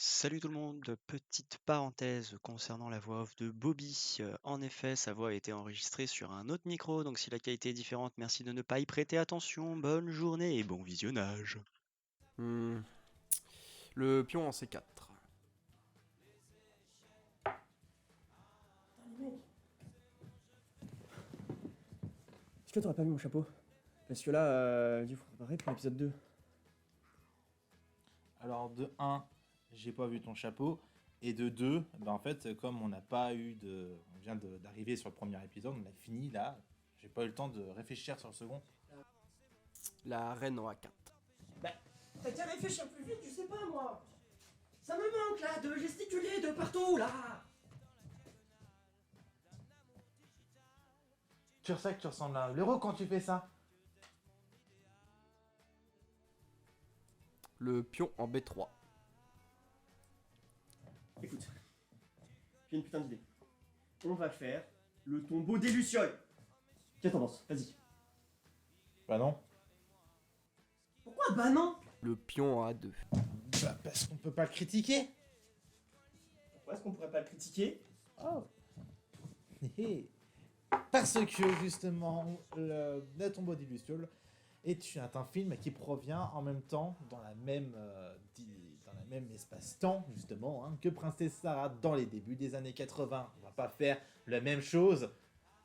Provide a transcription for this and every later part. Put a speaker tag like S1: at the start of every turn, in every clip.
S1: Salut tout le monde, petite parenthèse concernant la voix off de Bobby. En effet, sa voix a été enregistrée sur un autre micro, donc si la qualité est différente, merci de ne pas y prêter attention. Bonne journée et bon visionnage.
S2: Hmm, Le pion en C4.
S3: Les mecs, est-ce que t'aurais pas vu mon chapeau? Parce que là, il faut préparer pour l'épisode 2.
S4: Alors de un, j'ai pas vu ton chapeau. Et de 2, en fait, comme on n'a pas eu de. On vient d'arriver sur le premier épisode, on a fini là. J'ai pas eu le temps de réfléchir sur le second.
S2: La reine en A4.
S3: Bah, t'as qu'à réfléchir plus vite, je sais pas moi. Ça me manque là, de gesticuler de partout là.
S4: Tu sais que tu ressembles à un héros quand tu fais ça.
S2: Le pion en B3.
S3: Écoute, j'ai une putain d'idée. On va faire le tombeau des Lucioles. Quelle tendance? Vas-y.
S4: Bah non.
S3: Pourquoi bah non?
S2: Le pion en A2.
S4: Bah parce qu'on peut pas le critiquer.
S3: Pourquoi est-ce qu'on pourrait pas le critiquer?
S4: Oh. Parce que justement, le tombeau des Lucioles est un film qui provient en même temps dans la même espace-temps justement que Princesse Sarah dans les débuts des années 80. On va pas faire la même chose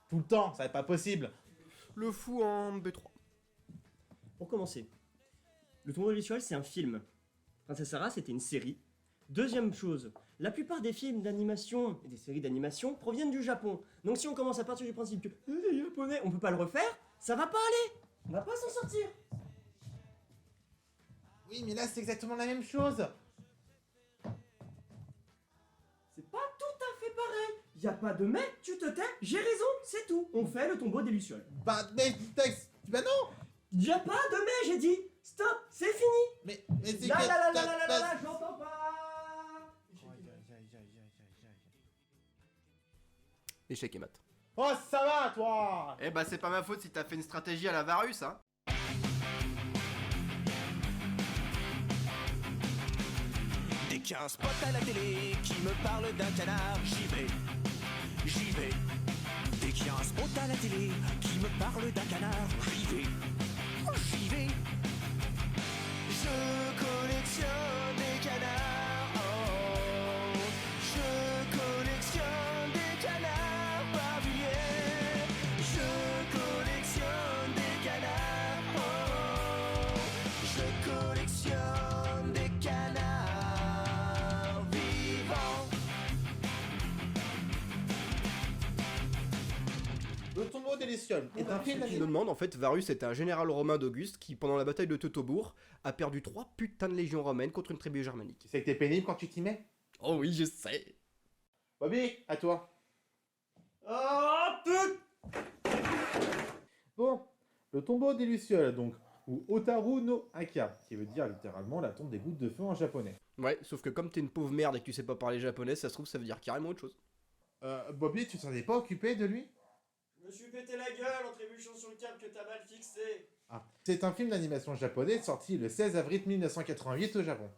S4: tout le temps, ça va pas possible.
S2: Le fou en B3.
S3: Pour commencer, le tombeau des Lucioles c'est un film. Princesse Sarah c'était une série. Deuxième chose, la plupart des films d'animation et des séries d'animation proviennent du Japon. Donc si on commence à partir du principe que les japonais, on peut pas le refaire, ça va pas aller. On va pas s'en sortir.
S4: Oui, mais là c'est exactement la même chose.
S3: C'est pas tout à fait pareil. Y a pas de mec, tu te tais, j'ai raison, c'est tout. On fait le tombeau des Lucioles.
S4: Bah non.
S3: Y a pas de mais, j'ai dit. Stop, c'est fini.
S4: Mais c'est
S3: La
S4: que-
S3: la la la la la la la, j'entends pas.
S2: Échec et mat.
S4: Oh ça va toi.
S2: Eh bah c'est pas ma faute si t'as fait une stratégie à la Varus, hein.
S5: Dès qu'il y a un spot à la télé qui me parle d'un canard, j'y vais, j'y vais. Dès qu'il y a un spot à la télé qui me parle d'un canard, j'y vais, j'y vais. Je collectionne des canards, oh. Je collectionne des canards pavillés. Je collectionne des canards, oh. Je collectionne des canards vivants.
S4: Le tombeau des Lucioles est un film
S2: Je me demande, en fait, Varus était un général romain d'Auguste qui, pendant la bataille de Teutobourg, a perdu 3 putains de légions romaines contre une tribu germanique.
S4: Tu sais que t'es pénible quand tu t'y mets.
S2: Oh oui, je sais.
S4: Bobby, à toi.
S3: Oh putain.
S4: Bon, le tombeau des Lucioles, donc, ou Otaru no Haka, qui veut dire littéralement la tombe des gouttes de feu en japonais.
S2: Ouais, sauf que comme t'es une pauvre merde et que tu sais pas parler japonais, ça se trouve ça veut dire carrément autre chose.
S4: Bobby, tu t'en es pas occupé de lui?
S3: Je me suis pété la gueule en trébuchant sur le câble que t'as mal fixé.
S4: Ah. C'est un film d'animation japonais sorti le 16 avril 1988 au Japon.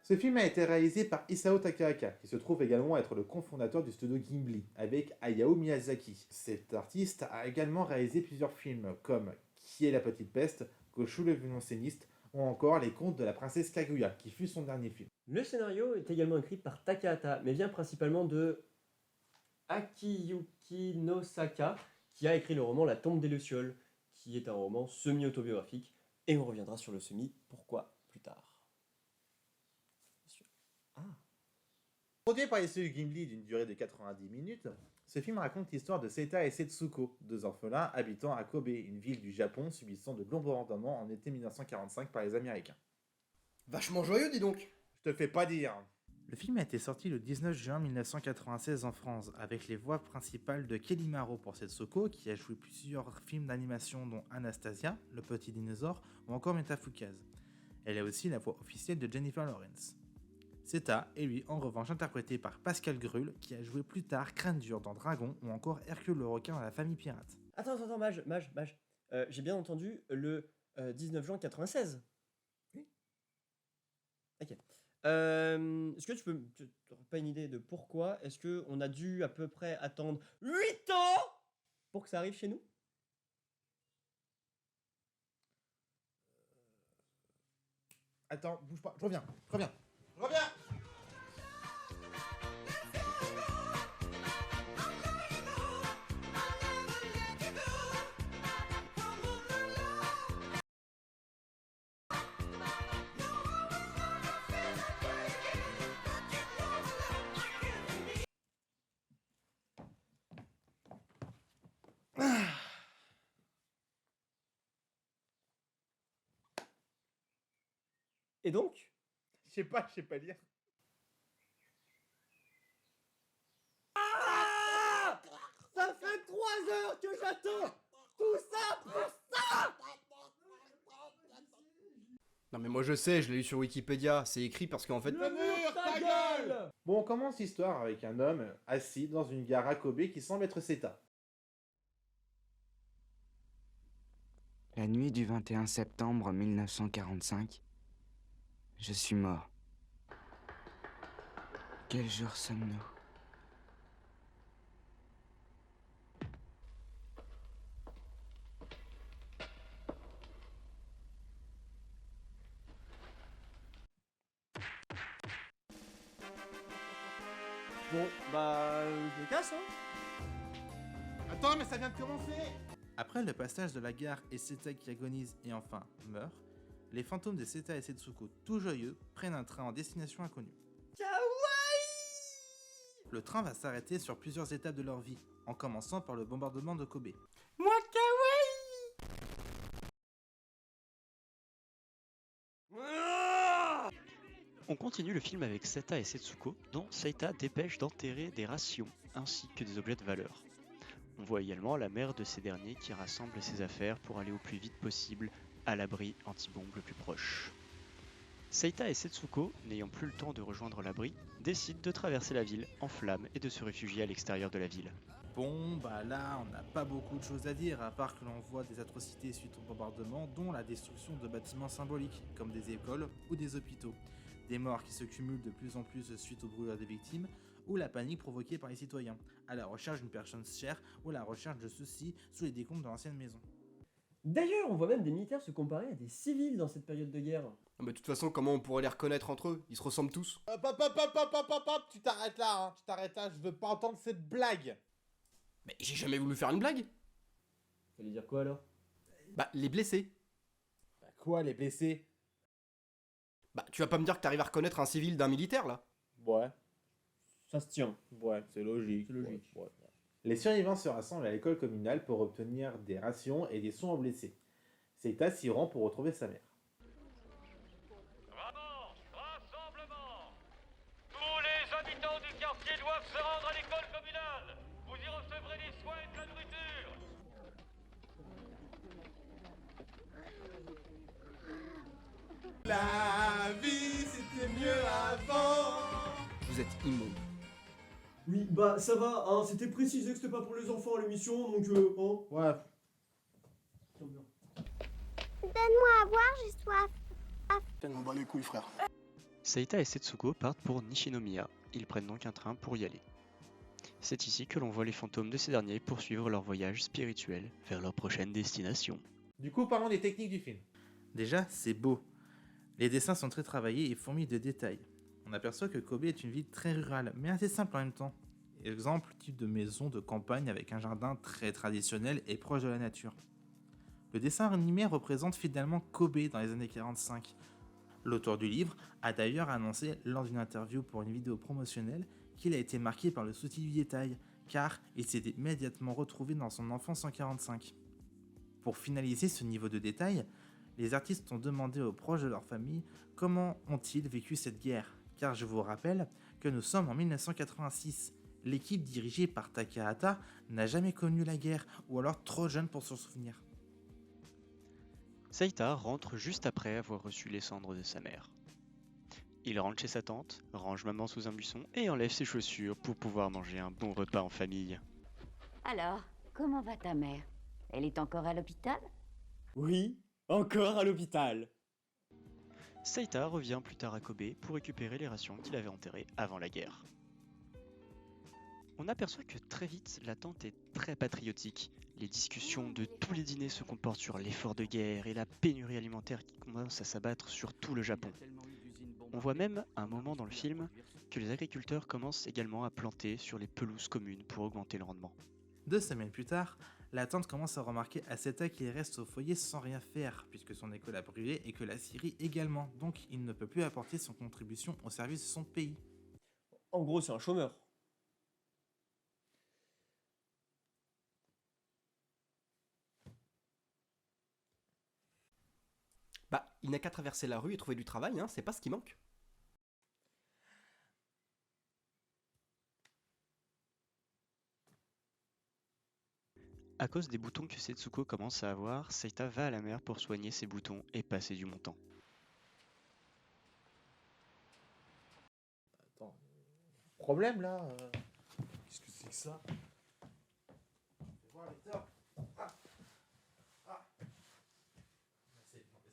S4: Ce film a été réalisé par Isao Takahata, qui se trouve également être le cofondateur du studio Ghibli, avec Hayao Miyazaki. Cet artiste a également réalisé plusieurs films, comme Qui est la petite peste, Goshu le violoncelliste, ou encore Les contes de la princesse Kaguya, qui fut son dernier film.
S3: Le scénario est également écrit par Takahata, mais vient principalement de Akiyuki Nosaka, qui a écrit le roman La tombe des Lucioles, qui est un roman semi-autobiographique, et on reviendra sur le semi, pourquoi, plus tard.
S4: Produit par les studios Ghibli d'une durée de 90 minutes, ce film raconte l'histoire de Seita et Setsuko, deux orphelins habitant à Kobe, une ville du Japon subissant de bombardements en été 1945 par les Américains.
S2: Vachement joyeux, dis donc.
S4: Je te fais pas dire. Le film a été sorti le 19 juin 1996 en France, avec les voix principales de Kelly Maro pour Setsuko, qui a joué plusieurs films d'animation dont Anastasia, Le Petit Dinosaure, ou encore Metafukaz. Elle est aussi la voix officielle de Jennifer Lawrence.
S6: Seta est lui en revanche interprété par Pascal Grull, qui a joué plus tard Crâne Dur dans Dragon ou encore Hercule le requin dans La Famille Pirate.
S3: Attends, Mage. J'ai bien entendu le 19 juin 96.
S6: Oui.
S3: Ok. Est-ce que tu n'auras pas une idée de pourquoi est-ce qu'on a dû à peu près attendre 8 ans pour que ça arrive chez nous?
S6: Attends, bouge pas, je reviens.
S3: Et donc,
S6: Je sais pas lire.
S3: ça fait 3 heures que j'attends tout ça pour ça.
S2: Non mais moi je sais, je l'ai lu sur Wikipédia, c'est écrit parce qu'en fait...
S3: Ta gueule.
S4: Bon, on commence l'histoire avec un homme assis dans une gare à Kobe qui semble être Seta.
S7: La nuit du 21 septembre 1945, je suis mort. Quel jour sommes-nous?
S3: Bon, bah, je me casse, hein.
S6: Attends, mais ça vient de commencer. Après le passage de la gare et Seta qui agonise et enfin meurt, les fantômes de Seta et Setsuko, tout joyeux, prennent un train en destination inconnue.
S3: Kawaii.
S6: Le train va s'arrêter sur plusieurs étapes de leur vie, en commençant par le bombardement de Kobe.
S3: Moi, kawaii.
S1: On continue le film avec Seta et Setsuko, dont Seita dépêche d'enterrer des rations ainsi que des objets de valeur. On voit également la mère de ces derniers qui rassemble ses affaires pour aller au plus vite possible à l'abri anti-bombe le plus proche. Seita et Setsuko, n'ayant plus le temps de rejoindre l'abri, décident de traverser la ville en flammes et de se réfugier à l'extérieur de la ville.
S6: Bon, bah là, on n'a pas beaucoup de choses à dire, à part que l'on voit des atrocités suite au bombardement, dont la destruction de bâtiments symboliques, comme des écoles ou des hôpitaux, des morts qui se cumulent de plus en plus suite aux brûlures des victimes, ou la panique provoquée par les citoyens, à la recherche d'une personne chère ou à la recherche de ceux-ci sous les décombres de l'ancienne maison.
S3: D'ailleurs, on voit même des militaires se comparer à des civils dans cette période de guerre.
S2: Ah bah de toute façon, comment on pourrait les reconnaître entre eux? Ils se ressemblent tous.
S4: Hop, tu t'arrêtes là, je veux pas entendre cette blague.
S2: Mais j'ai jamais voulu faire une blague.
S3: Fallait dire quoi alors?
S2: Bah les blessés.
S4: Bah quoi, les blessés?
S2: Bah tu vas pas me dire que t'arrives à reconnaître un civil d'un militaire là?
S4: Ouais,
S3: Ça se tient.
S4: c'est logique.
S3: C'est logique.
S4: Ouais. Les survivants se rassemblent à l'école communale pour obtenir des rations et des soins aux blessés. Seta s'y rend pour retrouver sa mère.
S8: Vraiment, rassemblement. Tous les habitants du quartier doivent se rendre à l'école communale. Vous y recevrez des soins et de la nourriture.
S4: La vie, c'était mieux avant.
S2: Vous êtes immonde.
S3: Oui, bah ça va, hein, c'était précisé que c'était pas pour les enfants à l'émission, donc hein.
S4: Ouais,
S9: Donne-moi à boire, j'ai soif.
S10: Tellement bas les couilles, frère.
S1: Seita et Setsuko partent pour Nishinomiya, ils prennent donc un train pour y aller. C'est ici que l'on voit les fantômes de ces derniers poursuivre leur voyage spirituel vers leur prochaine destination.
S4: du coup, parlons des techniques du film.
S6: Déjà, c'est beau. Les dessins sont très travaillés et fourmis de détails. On aperçoit que Kobe est une ville très rurale, mais assez simple en même temps. Exemple, type de maison de campagne avec un jardin très traditionnel et proche de la nature. Le dessin animé représente fidèlement Kobe dans les années 45. L'auteur du livre a d'ailleurs annoncé lors d'une interview pour une vidéo promotionnelle qu'il a été marqué par le souci du détail, car il s'est immédiatement retrouvé dans son enfance en 45. Pour finaliser ce niveau de détail, les artistes ont demandé aux proches de leur famille comment ont-ils vécu cette guerre, car je vous rappelle que nous sommes en 1986. L'équipe dirigée par Takahata n'a jamais connu la guerre, ou alors trop jeune pour s'en souvenir.
S1: Seita rentre juste après avoir reçu les cendres de sa mère. Il rentre chez sa tante, range maman sous un buisson et enlève ses chaussures pour pouvoir manger un bon repas en famille.
S11: Alors, comment va ta mère? Elle est encore à l'hôpital?
S3: Oui, encore à l'hôpital.
S1: Seita revient plus tard à Kobe pour récupérer les rations qu'il avait enterrées avant la guerre. On aperçoit que très vite, la tante est très patriotique. Les discussions de tous les dîners se comportent sur l'effort de guerre et la pénurie alimentaire qui commence à s'abattre sur tout le Japon. On voit même, à un moment dans le film, que les agriculteurs commencent également à planter sur les pelouses communes pour augmenter le rendement.
S6: 2 semaines plus tard, la tante commence à remarquer à Seita qu'il reste au foyer sans rien faire, puisque son école a brûlé et que la Syrie également, donc il ne peut plus apporter son contribution au service de son pays.
S3: En gros, c'est un chômeur.
S2: Bah, il n'a qu'à traverser la rue et trouver du travail, hein, c'est pas ce qui manque.
S1: À cause des boutons que Setsuko commence à avoir, Seita va à la mer pour soigner ses boutons et passer du montant.
S4: Attends, problème là qu'est-ce que c'est que ça? Fais voir, lecteur.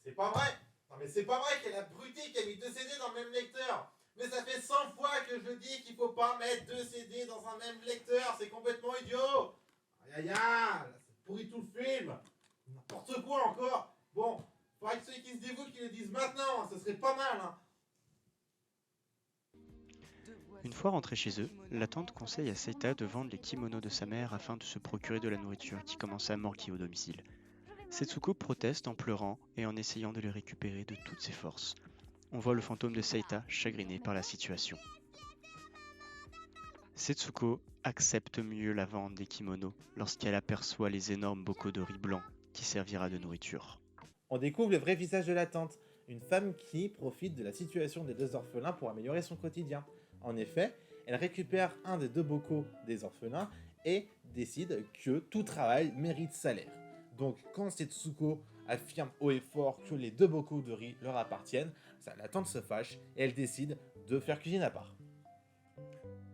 S4: C'est pas vrai! Non mais c'est pas vrai qu'elle a abruti qui a mis 2 CD dans le même lecteur! Mais ça fait 100 fois que je dis qu'il faut pas mettre 2 CD dans un même lecteur, c'est complètement idiot! Aïe aïe aïe! Là, ça pourrit tout le film! N'importe quoi encore! Bon, faudrait que ceux qui se dévouent qu'ils le disent maintenant, hein, ça serait pas mal! Hein.
S1: Une fois rentrés chez eux, la tante conseille à Seita de vendre les kimonos de sa mère afin de se procurer de la nourriture qui commence à manquer au domicile. Setsuko proteste en pleurant et en essayant de les récupérer de toutes ses forces. On voit le fantôme de Seita chagriné par la situation. Setsuko accepte mieux la vente des kimonos lorsqu'elle aperçoit les énormes bocaux de riz blanc qui servira de nourriture.
S6: On découvre le vrai visage de la tante, une femme qui profite de la situation des 2 orphelins pour améliorer son quotidien. En effet, elle récupère un des 2 bocaux des orphelins et décide que tout travail mérite salaire. Donc quand Setsuko affirme haut et fort que les 2 bocaux de riz leur appartiennent, la tante se fâche et elle décide de faire cuisine à part.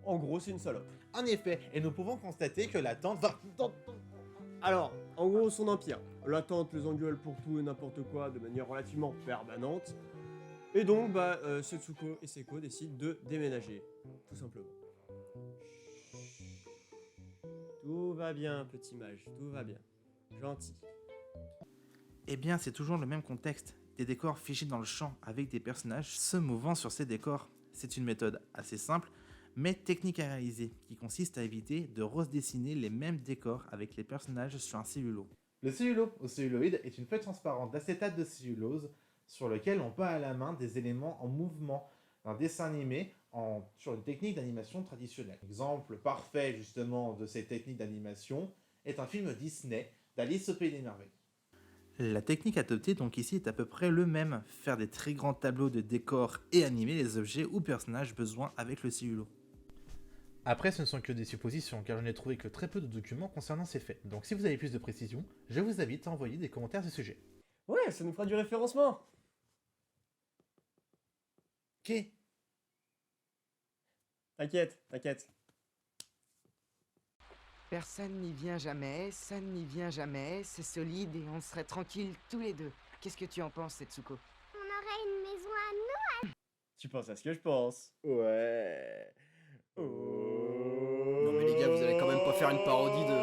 S3: En gros, c'est une salope.
S6: En effet, et nous pouvons constater que la tante va...
S3: Alors, en gros, son empire. La tante les engueule pour tout et n'importe quoi de manière relativement permanente. Et donc, Setsuko et Seiko décident de déménager. Tout simplement. Tout va bien, petit mage, tout va bien. Gentil.
S6: Eh bien, c'est toujours le même contexte. Des décors figés dans le champ avec des personnages se mouvant sur ces décors. C'est une méthode assez simple, mais technique à réaliser, qui consiste à éviter de redessiner les mêmes décors avec les personnages sur un cellulo.
S4: Le cellulo ou celluloïd est une feuille transparente d'acétate de cellulose sur lequel on peint à la main des éléments en mouvement d'un dessin animé sur une technique d'animation traditionnelle. Exemple parfait justement de cette technique d'animation est un film Disney d'Alice au Pays des Merveilles.
S6: La technique adoptée donc ici est à peu près le même, faire des très grands tableaux de décors et animer les objets ou personnages besoin avec le cellulo.
S4: Après, ce ne sont que des suppositions, car je n'ai trouvé que très peu de documents concernant ces faits. Donc si vous avez plus de précisions, je vous invite à envoyer des commentaires à ce sujet.
S3: Ouais, ça nous fera du référencement.
S4: Ok.
S3: T'inquiète.
S7: Personne n'y vient jamais, ça n'y vient jamais, c'est solide et on serait tranquilles tous les 2. Qu'est-ce que tu en penses, Setsuko?
S9: On aurait une maison à nous.
S3: Tu penses à ce que je pense? Ouais.
S2: Non mais les gars, vous allez quand même pas faire une parodie de...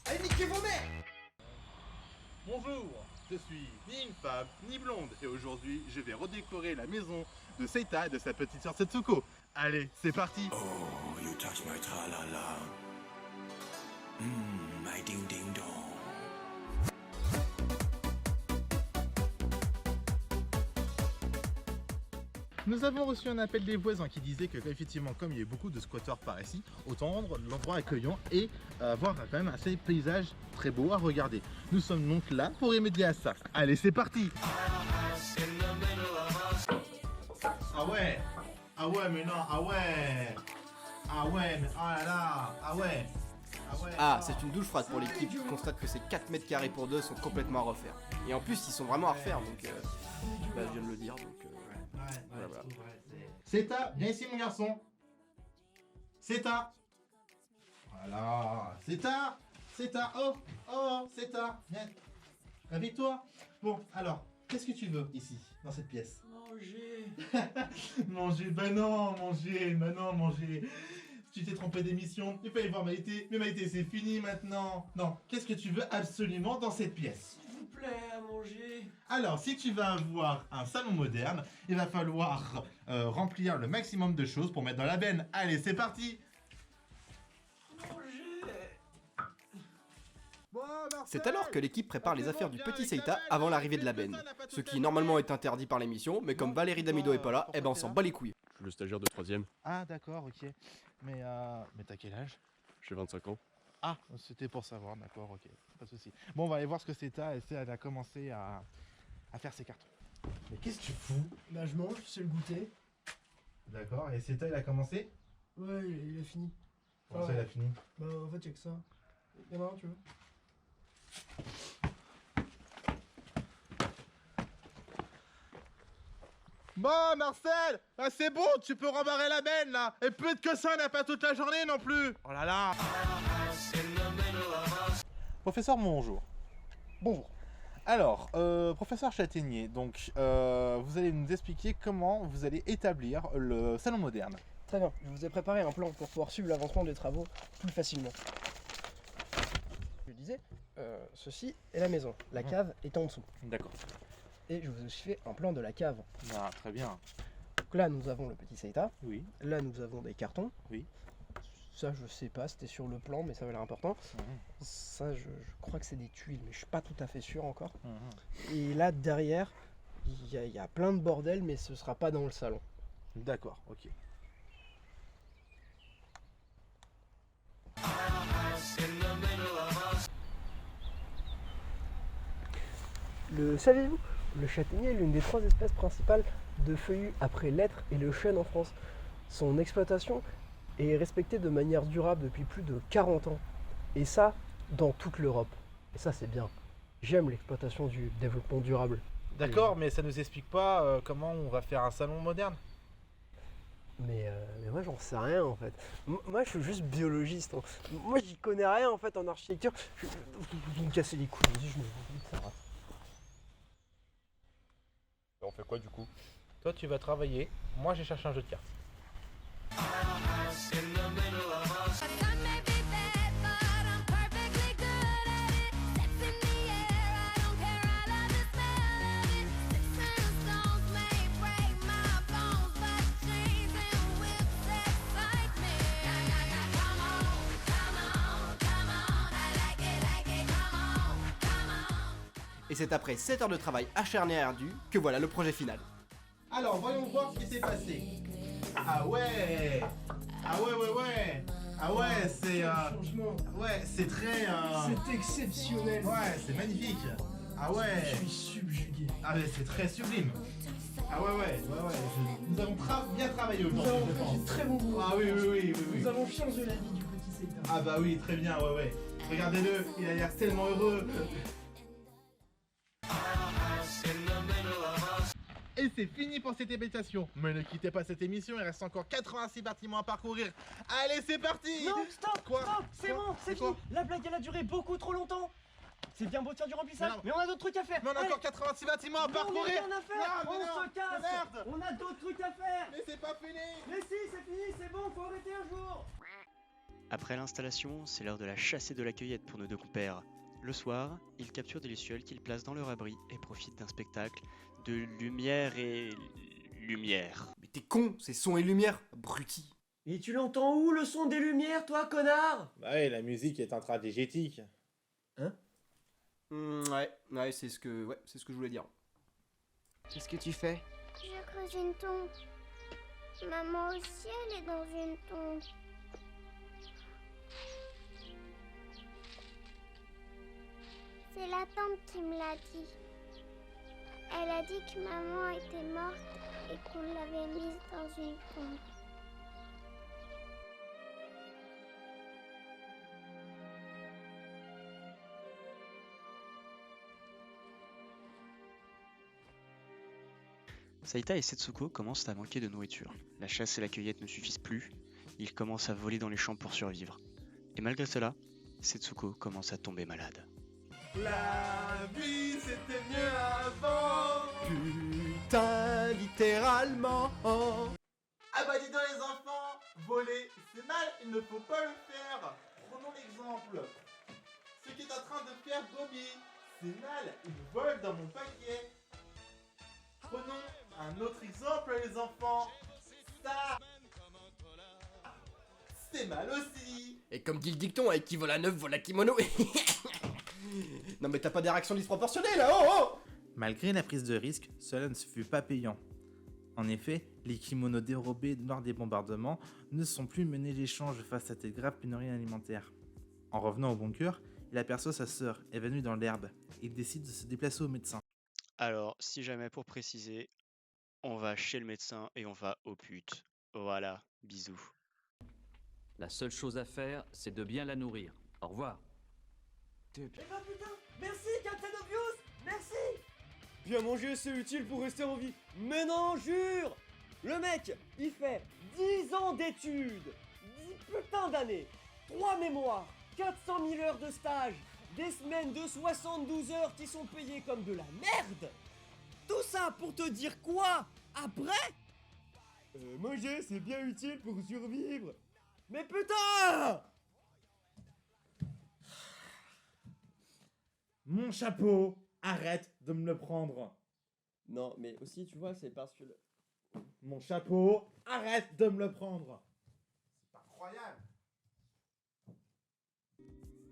S4: Allez, niquez vos mères!
S12: Bonjour, je suis ni une femme ni blonde et aujourd'hui je vais redécorer la maison de Seita et de sa petite sœur Setsuko. Allez, c'est parti!
S5: Oh, you touch my tra-la-la. My ding-ding-dong.
S12: Nous avons reçu un appel des voisins qui disaient que, effectivement, comme il y a eu beaucoup de squatteurs par ici, autant rendre l'endroit accueillant et avoir quand même un paysage très beau à regarder. Nous sommes donc là pour remédier à ça. Allez, c'est parti! Ah ouais. Ah ouais, mais non, ah ouais. Ah ouais, mais oh là là. Ah ouais.
S2: Ah, c'est une douche froide pour l'équipe qui constate que ces 4 mètres carrés pour 2 sont complètement à refaire. Et en plus, ils sont vraiment à refaire, donc bah, je viens de le dire, donc voilà.
S12: Zeta, viens ici mon garçon. Zeta. Voilà. Zeta. Oh, Zeta. Viens. Réveille-toi. Bon, alors, qu'est-ce que tu veux ici, dans cette pièce? Manger, bah non, manger. Tu t'es trompé d'émission, il fallait voir Maïté, mais Maïté c'est fini maintenant. Non, qu'est-ce que tu veux absolument dans cette pièce?
S3: S'il vous plaît, à manger.
S12: Alors, si tu vas avoir un salon moderne, il va falloir remplir le maximum de choses pour mettre dans la benne. Allez, c'est parti.
S2: C'est alors que l'équipe prépare les affaires du petit Seita avant l'arrivée de la benne. Ce qui normalement est interdit par l'émission, mais comme Valérie Damido est pas là, eh ben on s'en bat les couilles.
S13: Je suis le stagiaire de 3ème,
S6: Ah d'accord, ok. Mais t'as quel âge?
S13: j'ai 25 ans.
S6: Ah, c'était pour savoir, d'accord, ok. Pas de soucis. Bon, on va aller voir ce que c'est. Elle a commencé à faire ses cartons.
S12: Mais qu'est-ce que tu fous?
S3: Bah je mange, c'est le goûter.
S12: D'accord, et Zeta il a commencé?
S3: Ouais, il a fini.
S12: Comment ça il a fini?
S3: Bah en fait y'a que ça. Y'en a un, tu veux?
S12: Bon Marcel, bah c'est bon, tu peux rembarrer la benne là. Et peut-être que ça n'a pas toute la journée non plus. Oh là là. Professeur, bonjour.
S14: Bonjour.
S12: Alors, professeur Châtaignier, donc vous allez nous expliquer comment vous allez établir le salon moderne.
S14: Très bien, je vous ai préparé un plan pour pouvoir suivre l'avancement des travaux plus facilement. Je disais, ceci est la maison, la cave est en dessous.
S12: D'accord.
S14: Et je vous ai aussi fait un plan de la cave.
S12: Ah, très bien.
S14: Donc là, nous avons le petit Seita.
S12: Oui.
S14: Là, nous avons des cartons.
S12: Oui.
S14: Ça, je sais pas, c'était sur le plan, mais ça va l'air important. Ça, je crois que c'est des tuiles, mais je suis pas tout à fait sûr encore. Et là, derrière, il y a plein de bordel, mais ce sera pas dans le salon.
S12: D'accord, ok.
S14: Le saviez-vous? Le châtaignier est l'une des 3 espèces principales de feuillus après l'être et le chêne en France. Son exploitation est respectée de manière durable depuis plus de 40 ans. Et ça, dans toute l'Europe. Et ça, c'est bien. J'aime l'exploitation du développement durable.
S6: D'accord, mais ça nous explique pas comment on va faire un salon moderne.
S14: Mais moi, j'en sais rien, en fait. Moi, je suis juste biologiste. Hein. Moi, j'y connais rien, en fait, en architecture. Vous me cassez les couilles, vas-y, je me dis que ça va.
S6: On fait quoi du coup? Toi tu vas travailler, moi j'ai cherché un jeu de cartes.
S2: Et c'est après 7 heures de travail acharné et ardu que voilà le projet final.
S12: Alors, voyons voir ce qui s'est passé. Ah ouais. Ah ouais. Ah ouais, c'est... Ouais, c'est très...
S3: C'est exceptionnel.
S12: Ouais, c'est magnifique. Ah ouais.
S3: Je suis subjugué.
S12: Ah ouais, c'est très sublime. Ah ouais. Nous avons bien travaillé
S3: Nous
S12: aujourd'hui,
S3: avons
S12: je
S3: fait
S12: pense.
S3: du très bon boulot.
S12: Ah oui.
S3: Nous avons changé la vie du petit Seita.
S12: Ah bah oui, très bien, ouais. Regardez-le, il a l'air tellement heureux. Et c'est fini pour cette émission. Mais ne quittez pas cette émission, il reste encore 86 bâtiments à parcourir. Allez, c'est parti.
S3: Non, stop,
S12: Quoi?
S3: stop, c'est bon, c'est
S12: quoi?
S3: fini. La blague, elle a duré beaucoup trop longtemps. C'est bien beau de faire du remplissage,
S12: Mais non.
S3: mais on a d'autres trucs à faire.
S12: Mais on a
S3: Allez.
S12: encore 86 bâtiments à
S3: Non,
S12: parcourir.
S3: on a rien à faire.
S12: Non, mais
S3: On
S12: non,
S3: se casse.
S12: merde.
S3: On a d'autres trucs à faire.
S12: Mais c'est pas fini.
S3: Mais si, c'est fini, c'est bon, faut arrêter un jour.
S1: Après l'installation, c'est l'heure de la chassée de la cueillette pour nos 2 compères. Le soir, ils capturent des lucioles qu'ils placent dans leur abri et profitent d'un spectacle de lumière et... lumière.
S2: Mais t'es con, c'est son et lumière, abruti.
S3: Et tu l'entends où le son des lumières, toi, connard?
S12: Bah ouais, la musique est intradigétique.
S3: Hein?
S2: Ouais, c'est ce que je voulais dire.
S7: Qu'est-ce que tu fais?
S9: Je creuse une tombe. Maman aussi, elle est dans une tombe. C'est la tante qui me l'a dit. Elle a dit que maman était morte et qu'on l'avait mise dans une pompe.
S1: Saïta et Setsuko commencent à manquer de nourriture. La chasse et la cueillette ne suffisent plus. Ils commencent à voler dans les champs pour survivre. Et malgré cela, Setsuko commence à tomber malade.
S2: La vie c'était mieux avant. Putain, littéralement.
S12: Ah bah dis donc les enfants, voler, c'est mal, il ne faut pas le faire. Prenons l'exemple. Ce qu'est en train de faire Bobby, c'est mal, il vole dans mon paquet. Prenons un autre exemple les enfants. Ça, c'est mal aussi.
S2: Et comme dit le dicton, avec qui vole à neuf, vole à kimono. Non mais t'as pas des réactions disproportionnées là, oh oh.
S6: Malgré la prise de risque, cela ne fut pas payant. En effet, les kimonos dérobés lors des bombardements ne sont plus menés l'échange face à cette grave pénurie alimentaire. En revenant au bunker, il aperçoit sa sœur évanouie dans l'herbe et il décide de se déplacer au médecin.
S1: Alors, si jamais pour préciser, on va chez le médecin et on va aux putes. Voilà, bisous.
S15: La seule chose à faire, c'est de bien la nourrir. Au revoir.
S3: Eh ben putain, merci Captain Obvious, merci. Bien manger c'est utile pour rester en vie. Mais non, jure. Le mec, il fait 10 ans d'études, 10 putains d'années, 3 mémoires, 400 000 heures de stage, des semaines de 72 heures qui sont payées comme de la merde. Tout ça pour te dire quoi après? Manger c'est bien utile pour survivre. Mais putain!
S4: Mon chapeau, arrête de me le prendre.
S3: Non, mais aussi, tu vois, c'est parce que...
S4: Mon chapeau, arrête de me le prendre.
S12: C'est pas incroyable.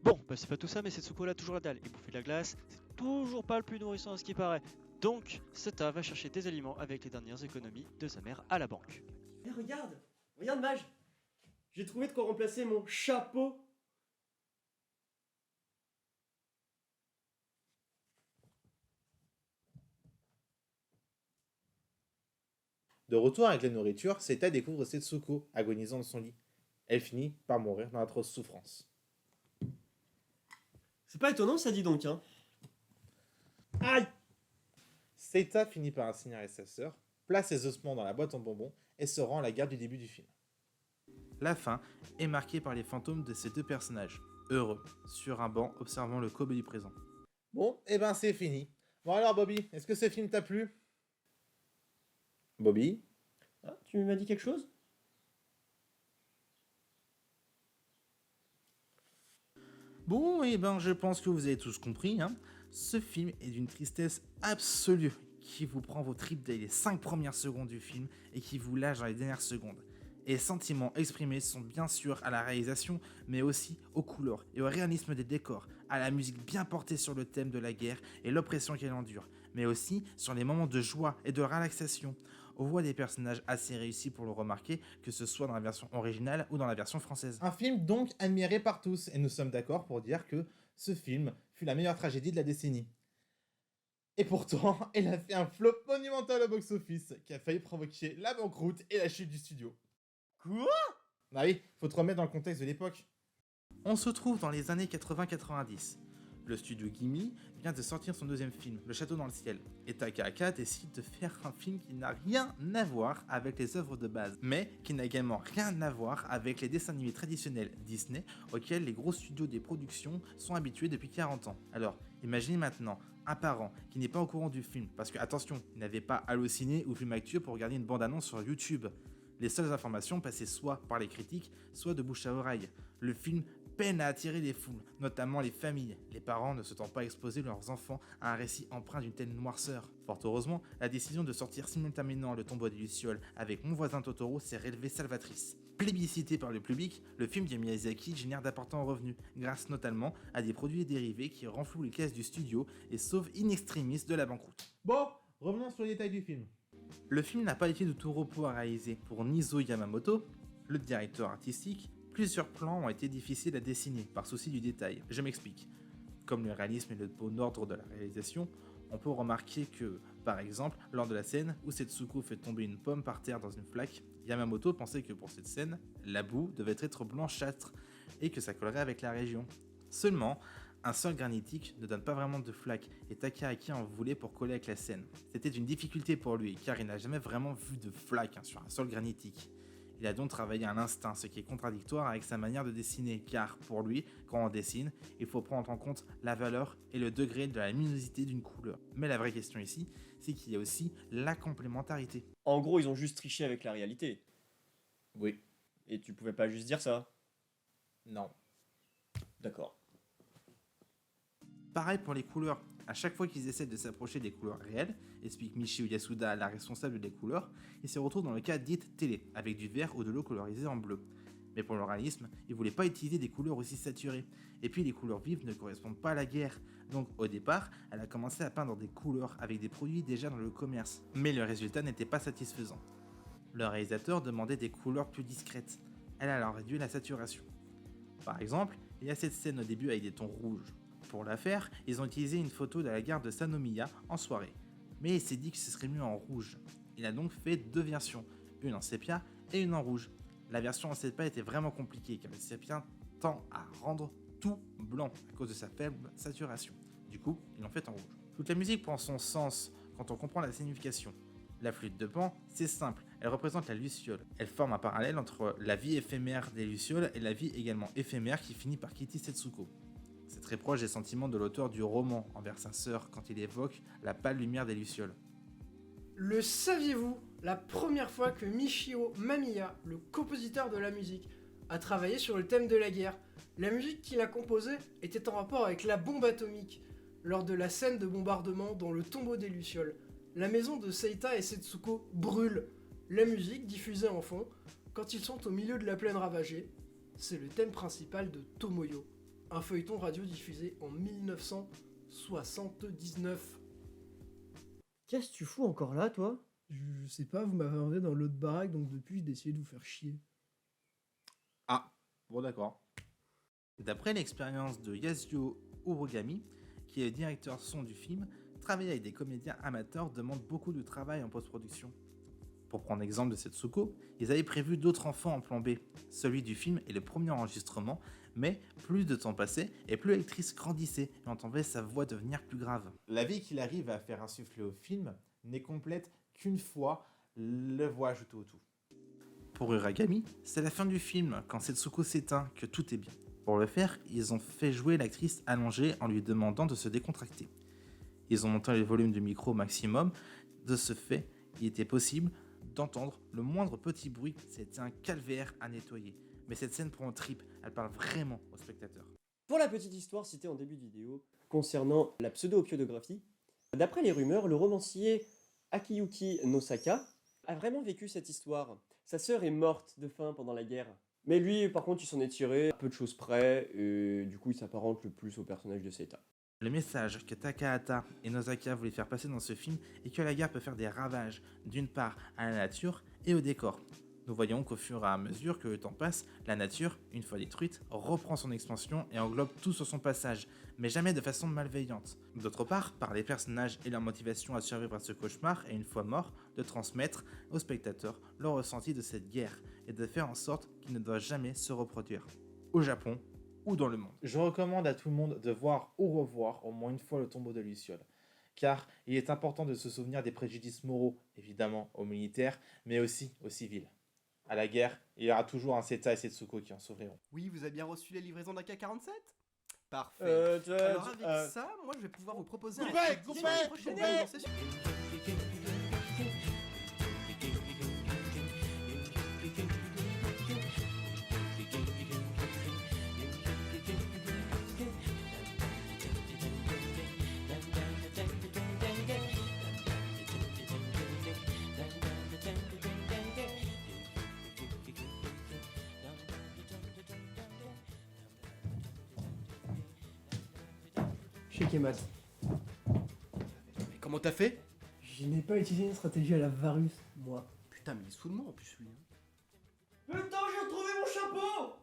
S1: Bon, bah c'est pas tout ça, mais Setsuko là toujours la dalle. Et bouffer de la glace, c'est toujours pas le plus nourrissant à ce qui paraît. Donc, Seta va chercher des aliments avec les dernières économies de sa mère à la banque.
S3: Eh regarde, regarde Mage. J'ai trouvé de quoi remplacer mon chapeau.
S4: De retour avec la nourriture, Seta découvre Setsuko agonisant dans son lit. Elle finit par mourir dans d'atroces souffrances.
S3: C'est pas étonnant ça dit donc hein.
S4: Aïe! Seta finit par incinérer sa sœur, place ses ossements dans la boîte en bonbons et se rend à la gare du début du film.
S6: La fin est marquée par les fantômes de ces deux personnages, heureux, sur un banc observant le Kobe du présent.
S4: Bon, et ben c'est fini. Bon alors Bobby, est-ce que ce film t'a plu? Bobby?
S3: Ah, tu m'as dit quelque chose?
S6: Bon, et ben je pense que vous avez tous compris, hein. Ce film est d'une tristesse absolue, qui vous prend vos tripes dès les 5 premières secondes du film et qui vous lâche dans les dernières secondes. Et les sentiments exprimés sont bien sûr à la réalisation, mais aussi aux couleurs et au réalisme des décors, à la musique bien portée sur le thème de la guerre et l'oppression qu'elle endure, mais aussi sur les moments de joie et de relaxation. On voit des personnages assez réussis pour le remarquer, que ce soit dans la version originale ou dans la version française.
S4: Un film donc admiré par tous, et nous sommes d'accord pour dire que ce film fut la meilleure tragédie de la décennie. Et pourtant, il a fait un flop monumental au box-office, qui a failli provoquer la banqueroute et la chute du studio.
S3: Quoi?
S4: Bah oui, faut te remettre dans le contexte de l'époque.
S6: On se trouve dans les années 80-90. Le studio Ghibli vient de sortir son deuxième film, Le Château dans le ciel, et Takahata décide de faire un film qui n'a rien à voir avec les œuvres de base, mais qui n'a également rien à voir avec les dessins animés traditionnels Disney auxquels les gros studios des productions sont habitués depuis 40 ans. Alors, imaginez maintenant un parent qui n'est pas au courant du film, parce que attention, il n'avait pas Allociné ou Filmactu pour regarder une bande-annonce sur YouTube. Les seules informations passaient soit par les critiques, soit de bouche à oreille. Le film peine à attirer les foules, notamment les familles, les parents ne souhaitant pas exposer leurs enfants à un récit empreint d'une telle noirceur. Fort heureusement, la décision de sortir simultanément Le Tombeau des Lucioles avec Mon voisin Totoro s'est révélée salvatrice. Plébiscité par le public, le film de Miyazaki génère d'importants revenus, grâce notamment à des produits dérivés qui renflouent les caisses du studio et sauvent in extremis de la banqueroute.
S4: Bon, revenons sur les détails du film.
S6: Le film n'a pas été de tout repos à réaliser. Pour Nizo Yamamoto, le directeur artistique, plusieurs plans ont été difficiles à dessiner par souci du détail. Je m'explique. Comme le réalisme et le bon ordre de la réalisation, on peut remarquer que Par exemple, lors de la scène où Setsuko fait tomber une pomme par terre dans une flaque, Yamamoto pensait que pour cette scène, la boue devait être blanchâtre et que ça collerait avec la région. Seulement, un sol granitique ne donne pas vraiment de flaque et Takahaki en voulait pour coller avec la scène. C'était une difficulté pour lui car il n'a jamais vraiment vu de flaque sur un sol granitique. Il a donc travaillé à l'instinct, ce qui est contradictoire avec sa manière de dessiner, car pour lui, quand on dessine, il faut prendre en compte la valeur et le degré de la luminosité d'une couleur. Mais la vraie question ici, c'est qu'il y a aussi la complémentarité.
S3: En gros, ils ont juste triché avec la réalité.
S6: Oui.
S3: Et tu pouvais pas juste dire ça?
S6: Non.
S3: D'accord.
S6: Pareil pour les couleurs. À chaque fois qu'ils essaient de s'approcher des couleurs réelles, explique Michio Yasuda, la responsable des couleurs, ils se retrouvent dans le cas dite télé, avec du vert ou de l'eau colorisée en bleu. Mais pour le réalisme, ils voulaient pas utiliser des couleurs aussi saturées. Et puis les couleurs vives ne correspondent pas à la guerre. Donc au départ, elle a commencé à peindre des couleurs avec des produits déjà dans le commerce. Mais le résultat n'était pas satisfaisant. Le réalisateur demandait des couleurs plus discrètes. Elle a alors réduit la saturation. Par exemple, il y a cette scène au début avec des tons rouges. Pour la faire, ils ont utilisé une photo de la gare de Sanomiya en soirée. Mais il s'est dit que ce serait mieux en rouge. Il a donc fait deux versions, une en sépia et une en rouge. La version en sépia était vraiment compliquée car le sépia tend à rendre tout blanc à cause de sa faible saturation. Du coup, ils l'ont fait en rouge. Toute la musique prend son sens quand on comprend la signification. La flûte de Pan, c'est simple, elle représente la luciole. Elle forme un parallèle entre la vie éphémère des lucioles et la vie également éphémère qui finit par quitter Setsuko. C'est très proche des sentiments de l'auteur du roman envers sa sœur quand il évoque la pâle lumière des lucioles.
S14: Le saviez-vous? La première fois que Michio Mamiya, le compositeur de la musique, a travaillé sur le thème de la guerre. La musique qu'il a composée était en rapport avec la bombe atomique, lors de la scène de bombardement dans le tombeau des lucioles. La maison de Seita et Setsuko brûle. La musique, diffusée en fond, quand ils sont au milieu de la plaine ravagée, c'est le thème principal de Tomoyo, un feuilleton radio diffusé en 1979.
S3: Qu'est-ce que tu fous encore là, toi?
S14: Je sais pas, vous m'avez enlevé dans l'autre baraque, donc depuis, j'ai décidé de vous faire chier.
S6: Ah, bon d'accord. D'après l'expérience de Yasuo Urogami, qui est le directeur son du film, travailler avec des comédiens amateurs demande beaucoup de travail en post-production. Pour prendre l'exemple de Setsuko, ils avaient prévu d'autres enfants en plan B. Celui du film est le premier enregistrement, mais plus de temps passait et plus l'actrice grandissait et entendait sa voix devenir plus grave.
S4: La vie qu'il arrive à faire insuffler au film n'est complète qu'une fois le voix ajoutée au tout.
S6: Pour Uragami, c'est la fin du film, quand Setsuko s'éteint, que tout est bien. Pour le faire, ils ont fait jouer l'actrice allongée en lui demandant de se décontracter. Ils ont monté le volume du micro au maximum. De ce fait, il était possible d'entendre le moindre petit bruit. C'était un calvaire à nettoyer. Mais cette scène prend en trip, elle parle vraiment au spectateur.
S3: Pour la petite histoire citée en début de vidéo, concernant la pseudo-opiodographie, d'après les rumeurs, le romancier Akiyuki Nosaka a vraiment vécu cette histoire. Sa sœur est morte de faim pendant la guerre. Mais lui, par contre, il s'en est tiré à peu de choses près, et du coup, il s'apparente le plus au personnage de Seita.
S6: Le message que Takahata et Nosaka voulaient faire passer dans ce film est que la guerre peut faire des ravages, d'une part à la nature et au décor. Nous voyons qu'au fur et à mesure que le temps passe, la nature, une fois détruite, reprend son expansion et englobe tout sur son passage, mais jamais de façon malveillante. D'autre part, par les personnages et leur motivation à survivre à ce cauchemar et une fois morts, de transmettre aux spectateurs le ressenti de cette guerre et de faire en sorte qu'il ne doit jamais se reproduire. Au Japon ou dans le monde.
S4: Je recommande à tout le monde de voir ou revoir au moins une fois le tombeau de Luciole, car il est important de se souvenir des préjudices moraux, évidemment aux militaires, mais aussi aux civils. À la guerre, il y aura toujours un Seita et Setsuko qui en souffriront.
S2: Oui, vous avez bien reçu les livraisons d'AK-47 ? Parfait.
S3: Alors
S2: avec ça, moi je vais pouvoir vous proposer
S12: Coupez,
S2: un
S12: coupez,
S2: sur la prochaine
S12: coupez.
S2: annonce, c'est sûr.
S14: Chez Kemat.
S2: Mais comment t'as fait ?
S14: Je n'ai pas utilisé une stratégie à la Varus, moi.
S2: Putain, mais il est sous le mot en plus lui.
S3: Putain, j'ai retrouvé mon chapeau!